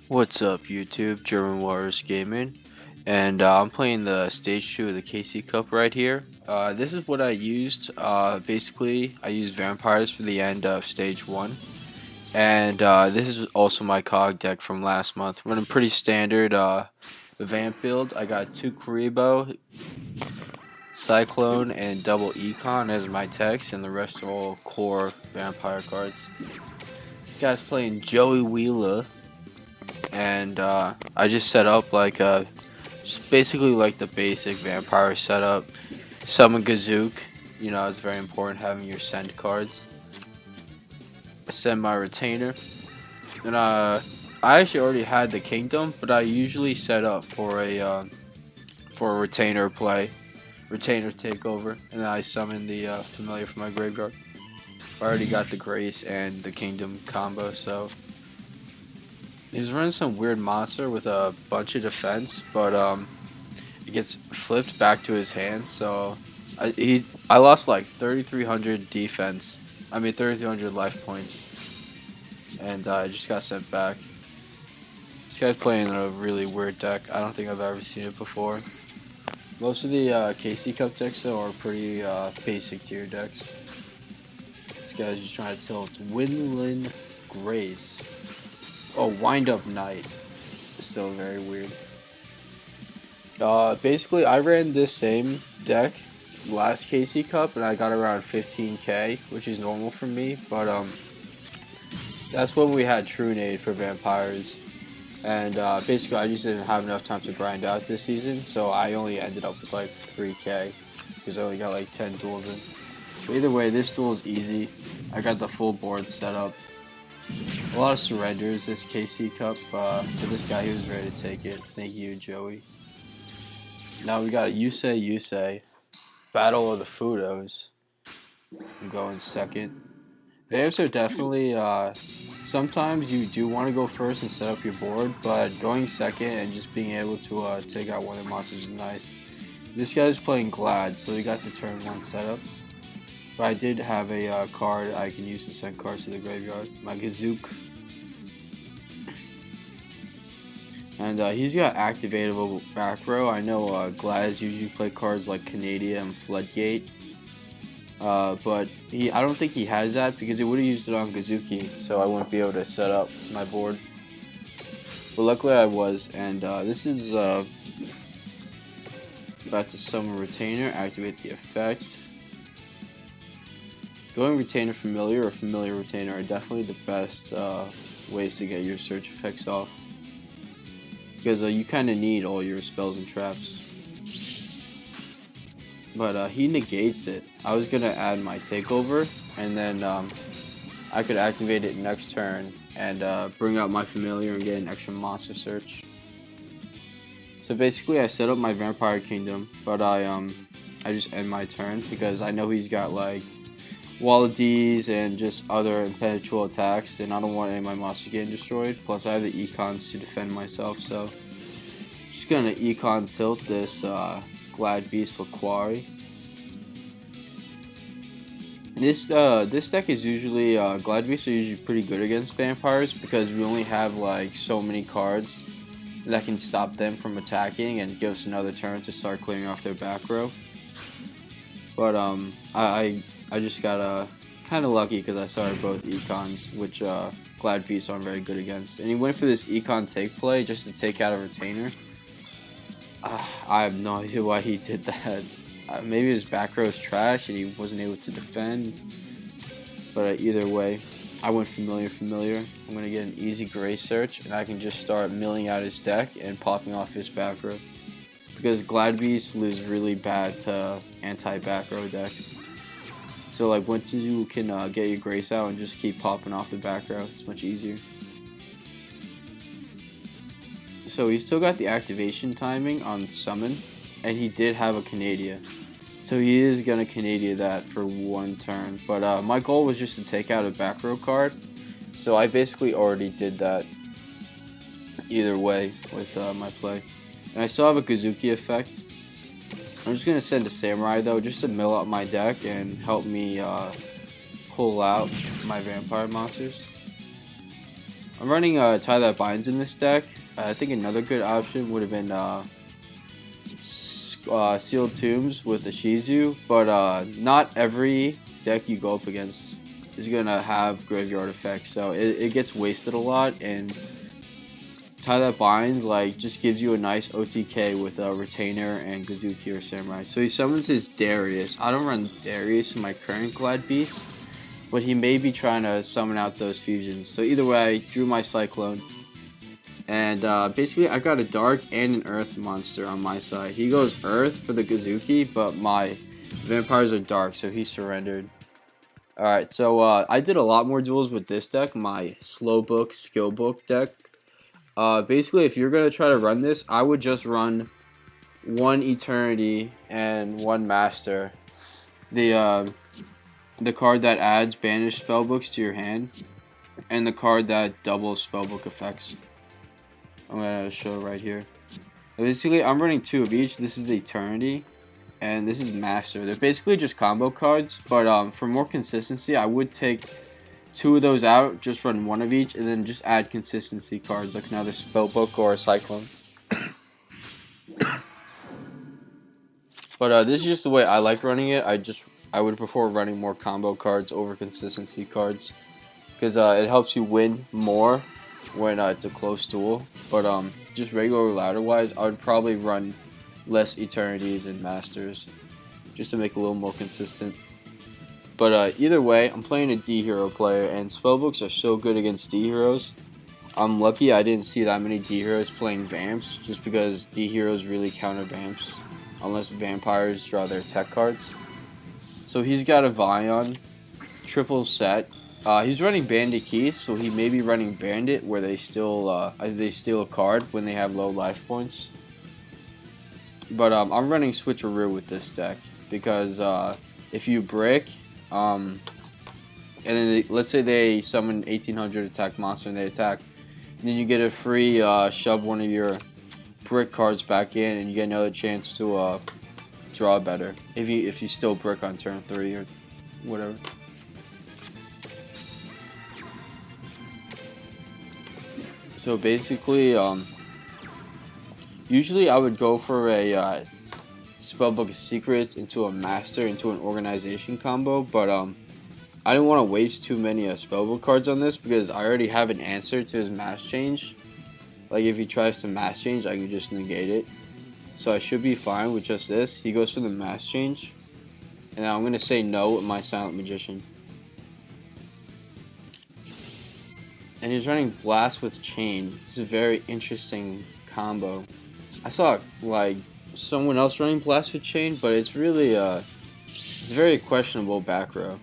What's up, YouTube? German Warriors Gaming, and I'm playing the stage 2 of the KC Cup right here. This is what I used. Basically, I used vampires for the end of stage 1, and this is also my cog deck from last month. Running pretty standard vamp build. I got 2 Karibo, Cyclone, and double Econ as my techs, and the rest are all core vampire cards. This guy's playing Joey Wheeler. And I just set up like just basically like the basic vampire setup. Summon Gazook, it's very important having your send cards. I send my retainer, and I actually already had the kingdom, but I usually set up for a retainer play, retainer takeover, and then I summon the familiar from my graveyard. I already got the grace and the kingdom combo, so. He's running some weird monster with a bunch of defense, but it gets flipped back to his hand. So I lost like 3,300 defense. I mean 3,300 life points, and I just got sent back. This guy's playing a really weird deck. I don't think I've ever seen it before. Most of the KC Cup decks though are pretty basic tier decks. This guy's just trying to tilt Winland Grace. Oh, Wind Up Knight. Still very weird. Basically, I ran this same deck last KC Cup, and I got around 15k, which is normal for me. But that's when we had True Nade for vampires, and basically, I just didn't have enough time to grind out this season, so I only ended up with like 3k because I only got like 10 duels in. But either way, this duel is easy. I got the full board set up. A lot of surrenders this KC Cup, for this guy, he was ready to take it. Thank you, Joey. Now we got Yusei, Battle of the Fudos. I'm going second. Vamps are definitely, sometimes you do want to go first and set up your board, but going second and just being able to take out one of the monsters is nice. This guy's playing Glad, so he got the turn 1 setup. But I did have a card I can use to send cards to the graveyard. My Gazook. And he's got activatable back row. I know Glaz usually play cards like Canadia and Floodgate. But I don't think he has that because he would have used it on Gazuki, so I wouldn't be able to set up my board. But luckily I was, and this is about to summon Retainer, activate the effect. Going Retainer Familiar or Familiar Retainer are definitely the best ways to get your search effects off. Because you kind of need all your spells and traps. But he negates it. I was going to add my Takeover, and then I could activate it next turn and bring out my Familiar and get an extra monster search. So basically I set up my Vampire Kingdom, but I just end my turn because I know he's got like Wall of D's and just other impenetrable attacks, and I don't want any of my monsters getting destroyed. Plus I have the Econs to defend myself, so just gonna Econ tilt this Glad Beast Laquari. This deck is usually Glad Beasts are usually pretty good against vampires because we only have like so many cards that can stop them from attacking and give us another turn to start clearing off their back row. But I just got kind of lucky because I started both Econs, which Glad Beasts aren't very good against. And he went for this Econ take play just to take out a Retainer. I have no idea why he did that. Maybe his back row is trash and he wasn't able to defend. But either way, I went Familiar. I'm going to get an easy Grace search, and I can just start milling out his deck and popping off his back row. Because Glad Beasts lose really bad to anti-back row decks. So like once you can get your Grace out and just keep popping off the back row, it's much easier. So he still got the activation timing on Summon, and he did have a Canadia. So he is going to Canadia that for 1 turn. But my goal was just to take out a back row card. So I basically already did that either way with my play. And I still have a Gazuki effect. I'm just going to send a Samurai though, just to mill out my deck and help me pull out my vampire monsters. I'm running Tie That Binds in this deck. I think another good option would have been Sealed Tombs with a Shizu, but not every deck you go up against is gonna have graveyard effects, so it gets wasted a lot. And Tie That Binds like just gives you a nice OTK with a Retainer and Gazuki or Samurai. So he summons his Darius. I don't run Darius in my current Glad Beast, but he may be trying to summon out those fusions. So either way, I drew my Cyclone. And basically, I got a Dark and an Earth monster on my side. He goes Earth for the Gazuki, but my Vampires are Dark, so he surrendered. Alright, so I did a lot more duels with this deck, my Slow Book, Skill Book deck. Basically, if you're going to try to run this, I would just run one Eternity and one Master. The card that adds banished spellbooks to your hand, and the card that doubles spellbook effects. I'm gonna show right here. Basically, I'm running 2 of each. This is Eternity, and this is Master. They're basically just combo cards, but for more consistency, I would take 2 of those out, just run 1 of each, and then just add consistency cards like another spellbook or a Cyclone. But this is just the way I like running it. I would prefer running more combo cards over consistency cards, because it helps you win more when it's a close duel. But just regular ladder wise, I would probably run less Eternities and Masters just to make it a little more consistent. But either way, I'm playing a D hero player, and spellbooks are so good against D heroes. I'm lucky I didn't see that many D heroes playing Vamps, just because D heroes really counter Vamps unless Vampires draw their tech cards. So he's got a Vion, triple set. He's running Bandit Keith, so he may be running Bandit, where they steal a card when they have low life points. But I'm running Switcheroo with this deck, because if you brick, and then let's say they summon 1800 attack monster and they attack, then you get a free shove one of your brick cards back in, and you get another chance to draw better if you still brick on turn 3 or whatever. So basically, usually I would go for a Spellbook of Secrets into a Master into an Organization combo, but I didn't want to waste too many Spellbook cards on this, because I already have an answer to his Mass Change. Like if he tries to Mass Change, I can just negate it. So I should be fine with just this. He goes for the Mass Change, and now I'm going to say no with my Silent Magician. And he's running Blast with Chain. It's a very interesting combo. I saw like someone else running Blast with Chain, but it's really it's very questionable back row.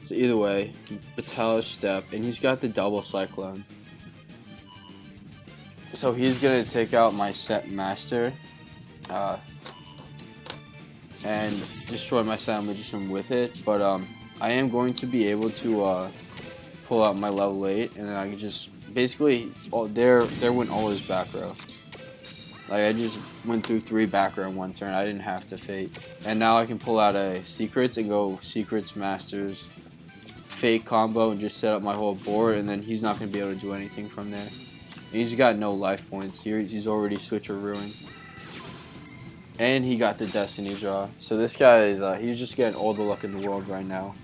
So either way, Battalish Step, and he's got the double Cyclone. So he's gonna take out my set Master, and destroy my Silent Magician with it. But I am going to be able to pull out my level 8, and then I can just basically there went all his back row. Like I just went through 3 back row in one turn. I didn't have to Fate, and now I can pull out a Secrets and go Secrets, Masters, Fate combo, and just set up my whole board, and then he's not gonna be able to do anything from there. And he's got no life points here. He's already switcherooing, and he got the Destiny draw. So this guy is he's just getting all the luck in the world right now,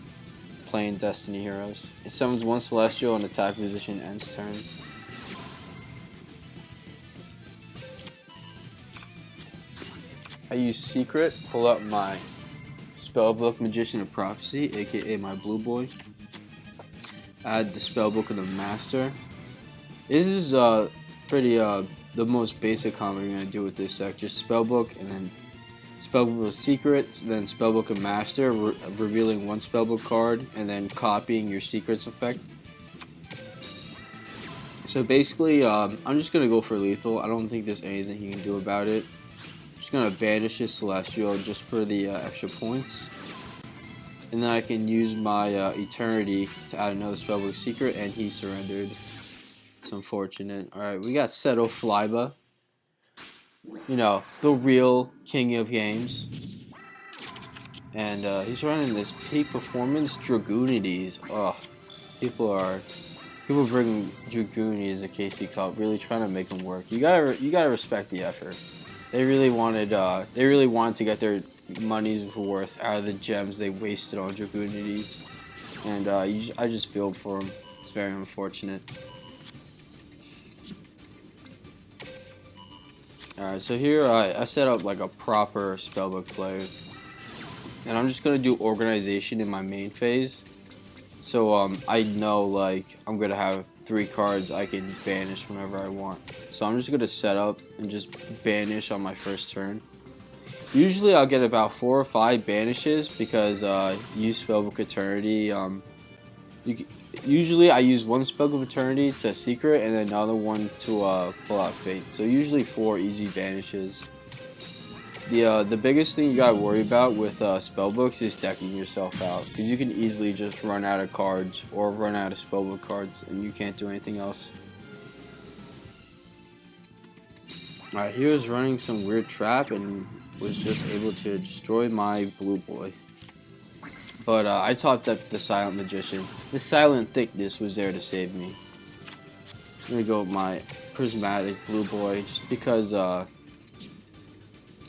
playing Destiny heroes. It summons 1 Celestial and attack position ends turn. I use Secret, pull up my Spellbook Magician of Prophecy, aka my blue boy. Add the Spellbook of the Master. This is pretty the most basic combo you're gonna do with this deck. Just Spellbook and then Spellbook of Secret, then Spellbook of Master, revealing 1 Spellbook card, and then copying your Secrets effect. So basically, I'm just gonna go for lethal. I don't think there's anything he can do about it. Just gonna banish his Celestial just for the extra points, and then I can use my Eternity to add another Spellbook Secret, and he surrendered. It's unfortunate. Alright, we got Seto Flyba. You know, the real king of games. And he's running this Peak Performance Dragoonides. Oh, people are People bring Dragoonie as a KC Cup, really trying to make them work. You gotta respect the effort. They really wanted to get their money's worth out of the gems they wasted on Dragoonities, and I just feel for them. It's very unfortunate. Alright, so here I set up like a proper spellbook play, and I'm just gonna do organization in my main phase. So I know like I'm gonna have 3 cards I can banish whenever I want. So I'm just gonna set up and just banish on my first turn. Usually I'll get about 4 or 5 banishes because use Spellbook Eternity. Usually I use one Spellbook Eternity to secret and then another one to pull out Fate. So usually 4 easy banishes. The biggest thing you gotta worry about with spellbooks is decking yourself out, because you can easily just run out of cards or run out of spellbook cards and you can't do anything else. Alright, he was running some weird trap and was just able to destroy my blue boy. But I topped up the Silent Magician. The Silent Thickness was there to save me. I'm gonna go with my Prismatic blue boy just because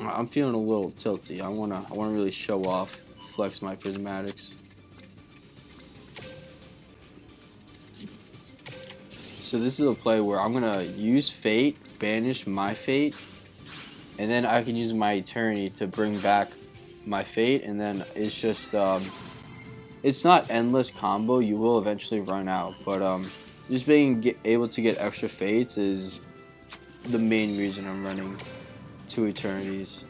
I'm feeling a little tilty. I wanna really show off, flex my prismatics. So this is a play where I'm gonna use Fate, banish my Fate, and then I can use my Eternity to bring back my Fate, and then it's just it's not endless combo. You will eventually run out, but just being able to get extra Fates is the main reason I'm running 2 Eternities.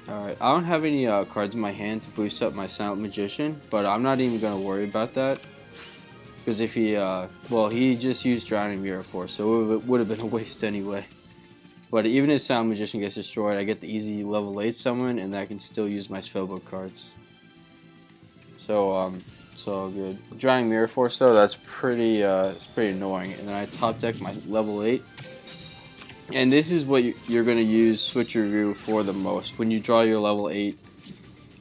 Alright, I don't have any cards in my hand to boost up my Silent Magician, but I'm not even going to worry about that. Because if he, well, he just used Drowning Mirror Force, so it would have been a waste anyway. But even if Silent Magician gets destroyed, I get the easy level 8 summon, and I can still use my spellbook cards. So, it's all good. Drowning Mirror Force though, that's pretty, it's pretty annoying. And then I top deck my level 8. And this is what you're going to use Switcheroo for the most. When you draw your level 8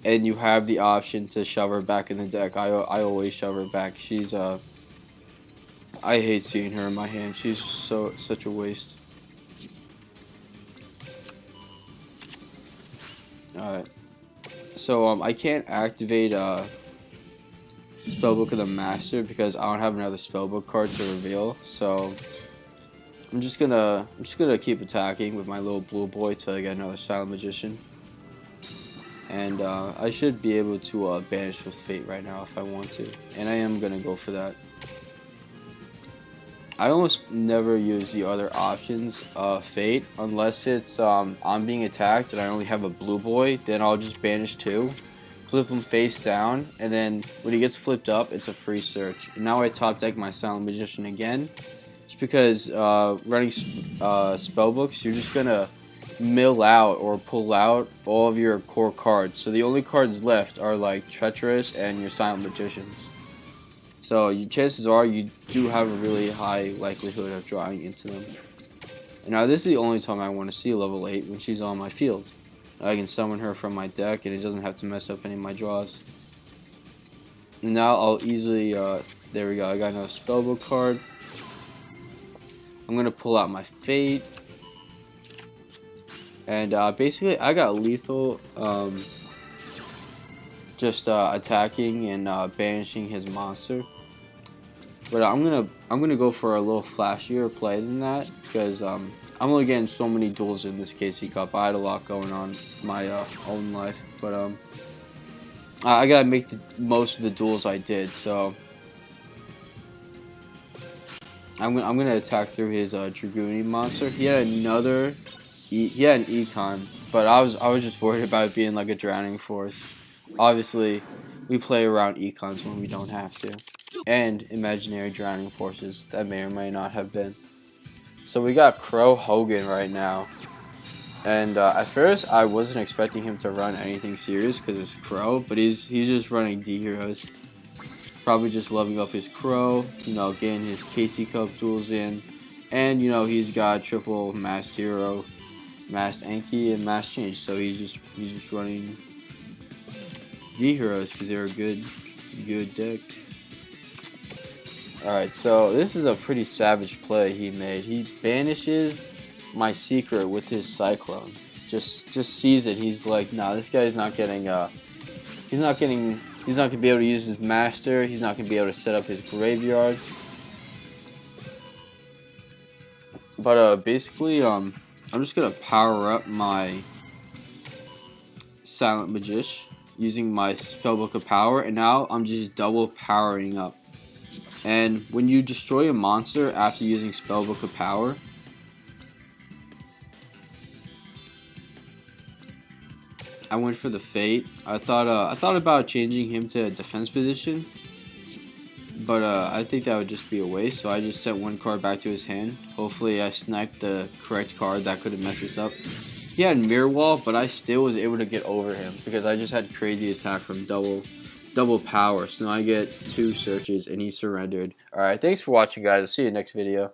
and you have the option to shove her back in the deck, I always shove her back. She's, I hate seeing her in my hand. She's such a waste. Alright. So, I can't activate, Spellbook of the Master because I don't have another spellbook card to reveal, so I'm just gonna keep attacking with my little blue boy till I get another Silent Magician, and I should be able to banish with Fate right now if I want to, and I am gonna go for that. I almost never use the other options of Fate unless it's I'm being attacked and I only have a blue boy. Then I'll just banish 2. Flip him face down, and then when he gets flipped up, it's a free search. And now I top deck my Silent Magician again, just because running spellbooks, you're just gonna mill out or pull out all of your core cards. So the only cards left are like Treacherous and your Silent Magicians. So chances are you do have a really high likelihood of drawing into them. And now this is the only time I want to see level 8, when she's on my field. I can summon her from my deck and it doesn't have to mess up any of my draws. And now I'll easily, there we go, I got another spellbook card. I'm going to pull out my Fate. And basically I got lethal, just attacking and banishing his monster. But I'm gonna go for a little flashier play than that, because I'm only getting so many duels in this KC Cup. I had a lot going on in my own life, but I gotta make the most of the duels I did. So I'm gonna attack through his Dragoonie monster. He had another, he had an Econ, but I was just worried about it being like a Drowning Force. Obviously, we play around Econs when we don't have to. And imaginary Drowning Forces that may or may not have been. So we got Crow Hogan right now. And at first, I wasn't expecting him to run anything serious because it's Crow, but he's just running D heroes. Probably just leveling up his Crow, you know, getting his KC Cup duels in. And, you know, he's got triple Masked Hero, Masked Anki, and Masked Change. So he's just running D heroes because they're a good deck. Alright, so this is a pretty savage play he made. He banishes my secret with his Cyclone. Just sees it. He's like, nah, this guy's not getting he's not gonna be able to use his master. He's not gonna be able to set up his graveyard. But basically, I'm just gonna power up my Silent Magician using my Spellbook of Power, and now I'm just double powering up. And when you destroy a monster after using Spellbook of Power, I went for the Fate. I thought about changing him to a defense position, but I think that would just be a waste. So I just sent one card back to his hand. Hopefully, I sniped the correct card that could have messed us up. He had Mirror Wall, but I still was able to get over him because I just had crazy attack from double power. So now I get 2 searches, and he surrendered. Alright, thanks for watching, guys. I'll see you next video.